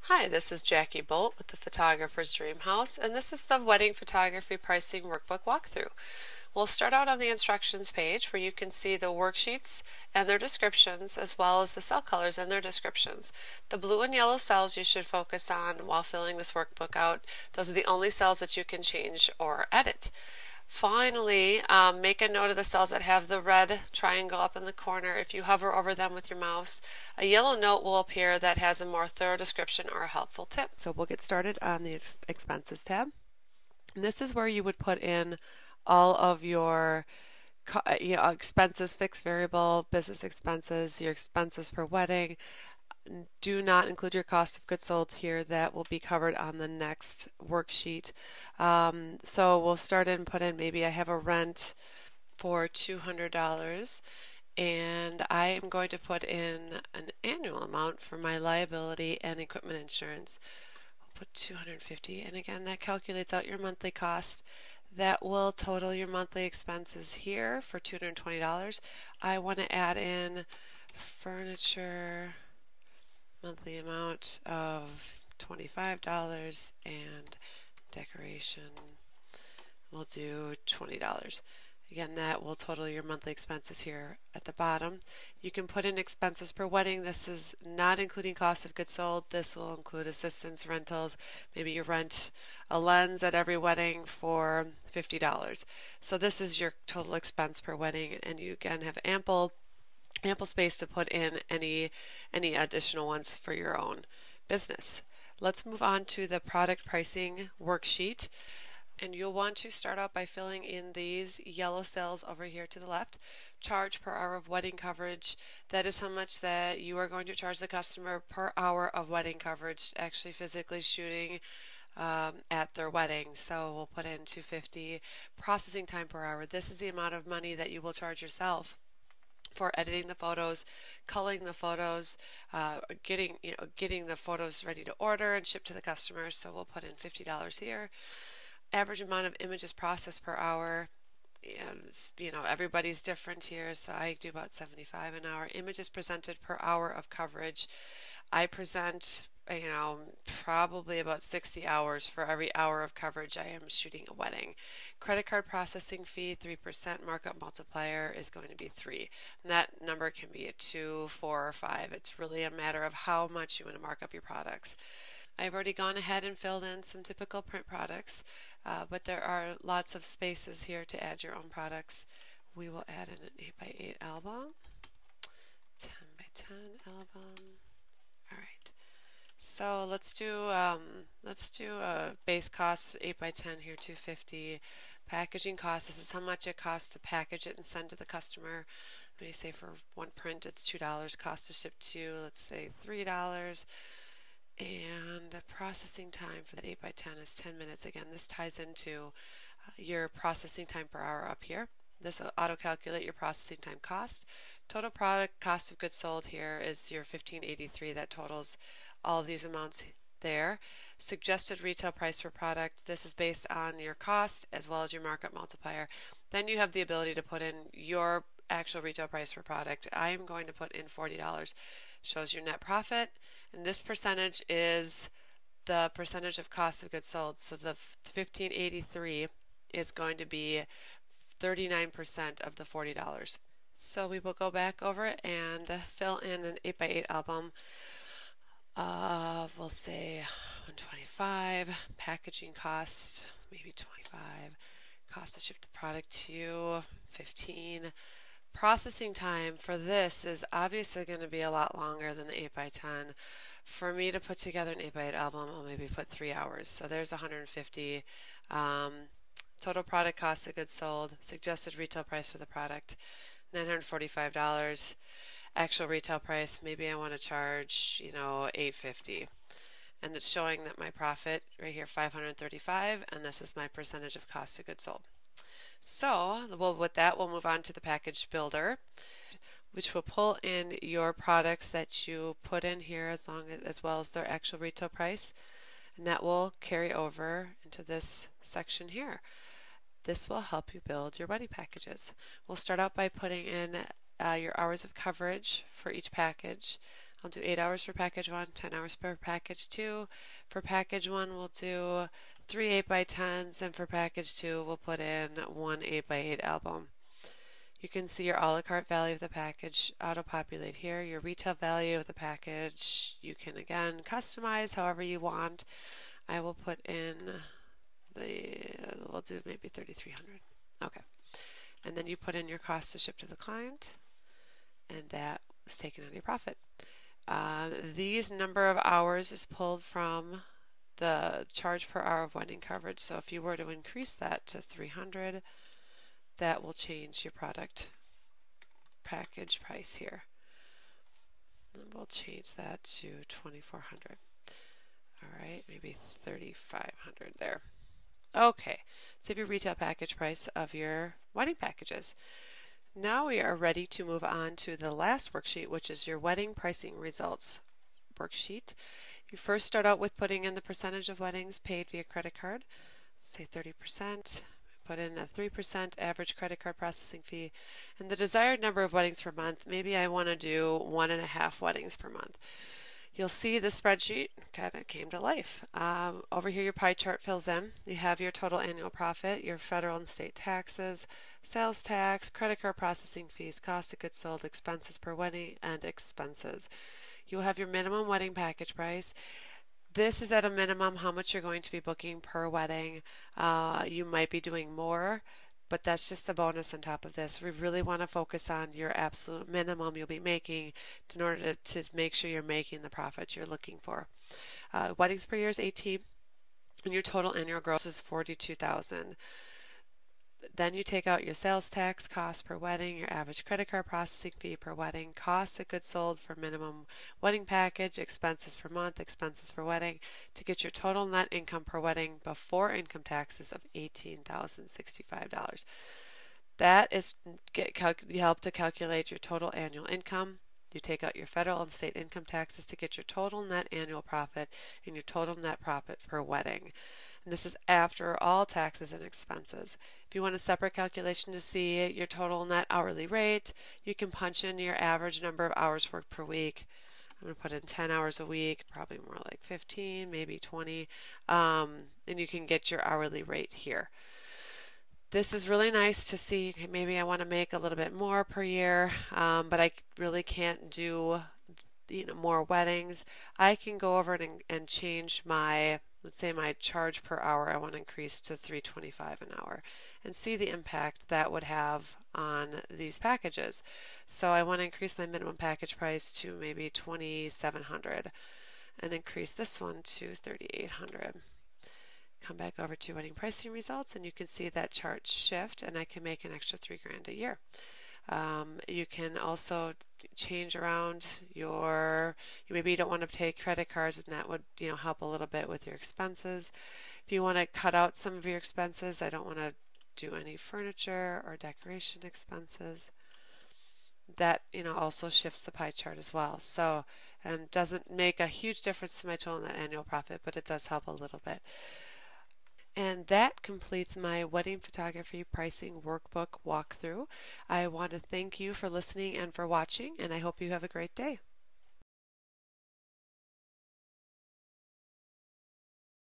Hi, this is Jackie Bolt with the Photographer's Dream House, and this is the Wedding Photography Pricing Workbook Walkthrough. We'll start out on the instructions page where you can see the worksheets and their descriptions, as well as the cell colors and their descriptions. The blue and yellow cells you should focus on while filling this workbook out. Those are the only cells that you can change or edit. Finally, make a note of the cells that have the red triangle up in the corner. If you hover over them with your mouse, a yellow note will appear that has a more thorough description or a helpful tip. So we'll get started on the expenses tab. And this is where you would put in all of your expenses, fixed, variable, business expenses, your expenses per wedding. Do not include your cost of goods sold here. That will be covered on the next worksheet. So we'll start and put in, maybe I have a rent for $200 and I am going to put in an annual amount for my liability and equipment insurance. We'll put $250, and again that calculates out your monthly cost. That will total your monthly expenses here for $220. I want to add in furniture, monthly amount of $25, and decoration we'll do $20. Again, that will total your monthly expenses here at the bottom. You can put in expenses per wedding. This is not including cost of goods sold. This will include assistance, rentals. Maybe you rent a lens at every wedding for $50. So this is your total expense per wedding, and you again have ample space to put in any additional ones for your own business. Let's move on to the product pricing worksheet. And you'll want to start out by filling in these yellow cells over here to the left. Charge per hour of wedding coverage. That is how much that you are going to charge the customer per hour of wedding coverage, actually physically shooting at their wedding. So we'll put in $250. Processing time per hour. This is the amount of money that you will charge yourself for editing the photos, culling the photos, getting the photos ready to order and shipped to the customer. So we'll put in $50 here. Average amount of images processed per hour. Everybody's different here, so I do about 75 an hour. Images presented per hour of coverage. I present probably about 60 hours for every hour of coverage I am shooting a wedding. Credit card processing fee, 3%. Markup multiplier is going to be 3. And that number can be a 2, 4, or 5. It's really a matter of how much you want to mark up your products. I've already gone ahead and filled in some typical print products, but there are lots of spaces here to add your own products. We will add in an 8x8 album, 10x10 album. All right. So let's do a base cost 8x10 here, $250. Packaging cost. This is how much it costs to package it and send to the customer. Let me say for one print it's $2. Cost to ship to, let's say $3. And processing time for that 8x10 is 10 minutes. Again, this ties into your processing time per hour up here. This will auto-calculate your processing time cost. Total product cost of goods sold here is your $15.83. That totals all of these amounts there. Suggested retail price per product. This is based on your cost as well as your markup multiplier. Then you have the ability to put in your actual retail price per product. I am going to put in $40. Shows your net profit, and this percentage is the percentage of cost of goods sold. So the $15.83 is going to be 39% of the $40. So we will go back over and fill in an 8x8 album. We'll say $125. Packaging cost maybe $25. Cost to ship the product to you $15. Processing time for this is obviously going to be a lot longer than the 8x10. For me to put together an 8x8 album, I'll maybe put 3 hours. So there's $150. Total product cost of goods sold. Suggested retail price for the product, $945. Actual retail price, maybe I want to charge, $850. And it's showing that my profit right here, $535, and this is my percentage of cost of goods sold. So, with that, we'll move on to the package builder, which will pull in your products that you put in here as well as their actual retail price, and that will carry over into this section here. This will help you build your wedding packages. We'll start out by putting in your hours of coverage for each package. I'll do 8 hours for package 1, 10 hours for package 2. For package 1, we'll do 3 8x10s, and for package 2, we'll put in 1 8x8 album. You can see your a la carte value of the package auto-populate here. Your retail value of the package, you can again customize however you want. I will put in we'll do maybe 3,300. Okay. And then you put in your cost to ship to the client, and that is taken out of your profit. These number of hours is pulled from the charge per hour of wedding coverage. So if you were to increase that to 300, that will change your product package price here. And we'll change that to 2,400. All right, maybe 3,500 there. Okay, save your retail package price of your wedding packages. Now we are ready to move on to the last worksheet, which is your wedding pricing results worksheet. You first start out with putting in the percentage of weddings paid via credit card. Say 30%. Put in a 3% average credit card processing fee, and the desired number of weddings per month. Maybe I want to do 1.5 weddings per month. You'll see the spreadsheet kind of came to life. Over here your pie chart fills in. You have your total annual profit, your federal and state taxes, sales tax, credit card processing fees, cost of goods sold, expenses per wedding, and expenses. You will have your minimum wedding package price. This is at a minimum how much you're going to be booking per wedding. You might be doing more, but that's just a bonus on top of this. We really want to focus on your absolute minimum you'll be making in order to make sure you're making the profit you're looking for. Weddings per year is 18, and your total annual gross is 42,000. Then you take out your sales tax, cost per wedding, your average credit card processing fee per wedding, cost of goods sold for minimum wedding package, expenses per month, expenses per wedding, to get your total net income per wedding before income taxes of $18,065. That is help to calculate your total annual income. You take out your federal and state income taxes to get your total net annual profit and your total net profit per wedding. And this is after all taxes and expenses. If you want a separate calculation to see your total net hourly rate, you can punch in your average number of hours worked per week. I'm going to put in 10 hours a week, probably more like 15, maybe 20, and you can get your hourly rate here. This is really nice to see. Maybe I want to make a little bit more per year, but I really can't do more weddings. I can go over and change my, let's say my charge per hour I want to increase to $3.25 an hour, and see the impact that would have on these packages. So I want to increase my minimum package price to maybe $2,700 and increase this one to $3,800. Come back over to wedding pricing results, and you can see that chart shift, and I can make an extra $3,000 a year. You can also change around maybe you don't want to pay credit cards, and that would help a little bit with your expenses. If you want to cut out some of your expenses, I don't want to do any furniture or decoration expenses. That also shifts the pie chart as well. So, and doesn't make a huge difference to my total net annual profit, but it does help a little bit. And that completes my wedding photography pricing workbook walkthrough. I want to thank you for listening and for watching, and I hope you have a great day.